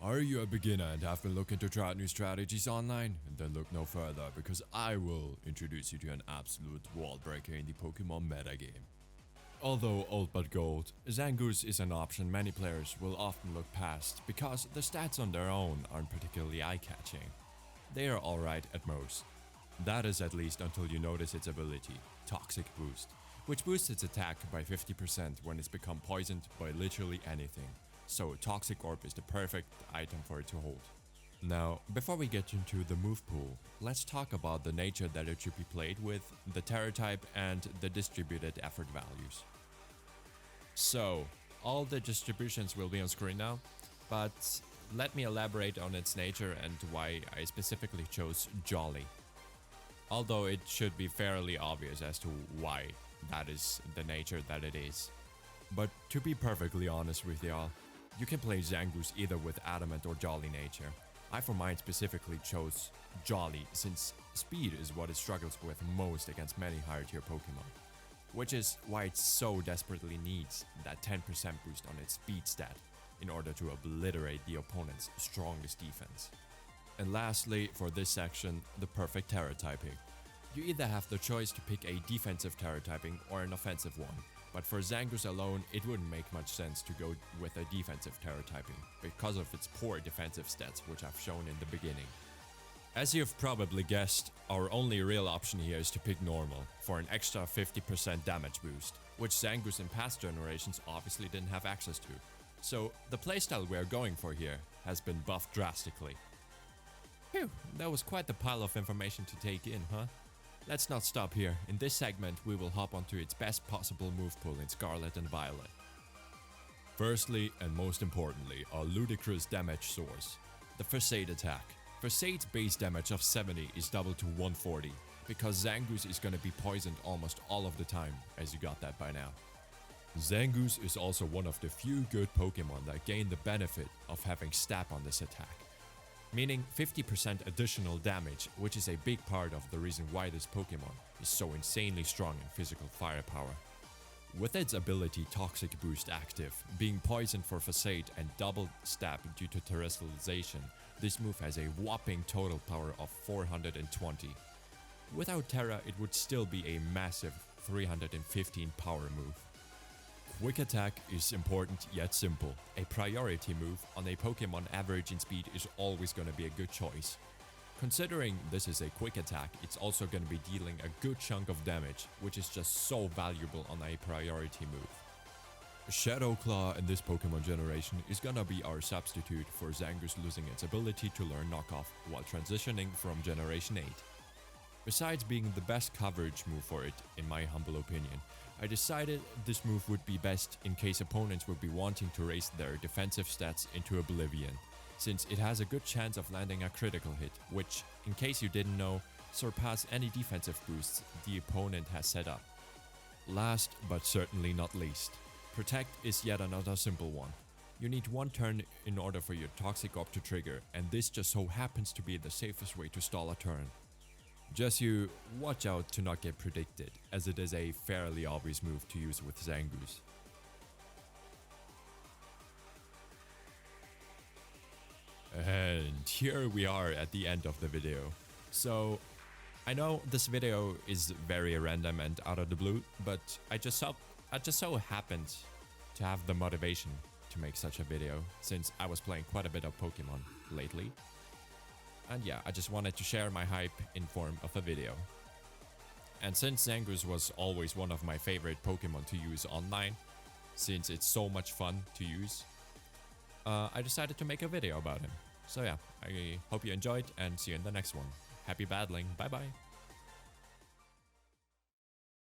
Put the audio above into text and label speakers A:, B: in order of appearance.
A: Are you a beginner and have been looking to try out new strategies online? Then look no further, because I will introduce you to an absolute wall breaker in the Pokemon metagame. Although old but gold, Zangoose is an option many players will often look past because the stats on their own aren't particularly eye-catching. They are alright at most. That is at least until you notice its ability, Toxic Boost, which boosts its attack by 50% when it's become poisoned by literally anything. So Toxic Orb is the perfect item for it to hold. Now, before we get into the move pool, let's talk about the nature that it should be played with, the Terra type, and the distributed effort values. So, all the distributions will be on screen now, but let me elaborate on its nature and why I specifically chose Jolly. Although it should be fairly obvious as to why that is the nature that it is. But to be perfectly honest with y'all, you can play Zangoose either with Adamant or Jolly nature. I for mine specifically chose Jolly since speed is what it struggles with most against many higher tier Pokemon. Which is why it so desperately needs that 10% boost on its speed stat in order to obliterate the opponent's strongest defense. And lastly, for this section, the perfect Terra typing. You either have the choice to pick a defensive Terra typing or an offensive one. But for Zangoose alone, it wouldn't make much sense to go with a defensive Terra typing, because of its poor defensive stats which I've shown in the beginning. As you've probably guessed, our only real option here is to pick normal, for an extra 50% damage boost, which Zangoose in past generations obviously didn't have access to. So the playstyle we're going for here has been buffed drastically. Phew, that was quite the pile of information to take in, huh? Let's not stop here. In this segment, we will hop onto its best possible move pool in Scarlet and Violet. Firstly, and most importantly, our ludicrous damage source, the Facade attack. Facade's base damage of 70 is doubled to 140, because Zangoose is gonna be poisoned almost all of the time, as you got that by now. Zangoose is also one of the few good Pokemon that gain the benefit of having stab on this attack, meaning 50% additional damage, which is a big part of the reason why this Pokemon is so insanely strong in physical firepower. With its ability Toxic Boost active, being poisoned for Facade and double stab due to terrestrialization, this move has a whopping total power of 420. Without Terra, it would still be a massive 315 power move. Quick Attack is important yet simple. A priority move on a Pokemon averaging speed is always going to be a good choice. Considering this is a quick attack, it's also going to be dealing a good chunk of damage, which is just so valuable on a priority move. Shadow Claw in this Pokemon generation is gonna be our substitute for Zangoose losing its ability to learn Knockoff while transitioning from Generation 8. Besides being the best coverage move for it, in my humble opinion, I decided this move would be best in case opponents would be wanting to raise their defensive stats into oblivion, since it has a good chance of landing a critical hit, which, in case you didn't know, surpass any defensive boosts the opponent has set up. Last but certainly not least, Protect is yet another simple one. You need one turn in order for your Toxic Orb to trigger, and this just so happens to be the safest way to stall a turn. Just you watch out to not get predicted, as it is a fairly obvious move to use with Zangoose. And here we are at the end of the video. So, I know this video is very random and out of the blue, but I just so happened to have the motivation to make such a video, since I was playing quite a bit of Pokemon lately. And yeah, I just wanted to share my hype in form of a video. And since Zangoose was always one of my favorite Pokemon to use online, since it's so much fun to use, I decided to make a video about him. So yeah, I hope you enjoyed and see you in the next one. Happy battling, bye bye!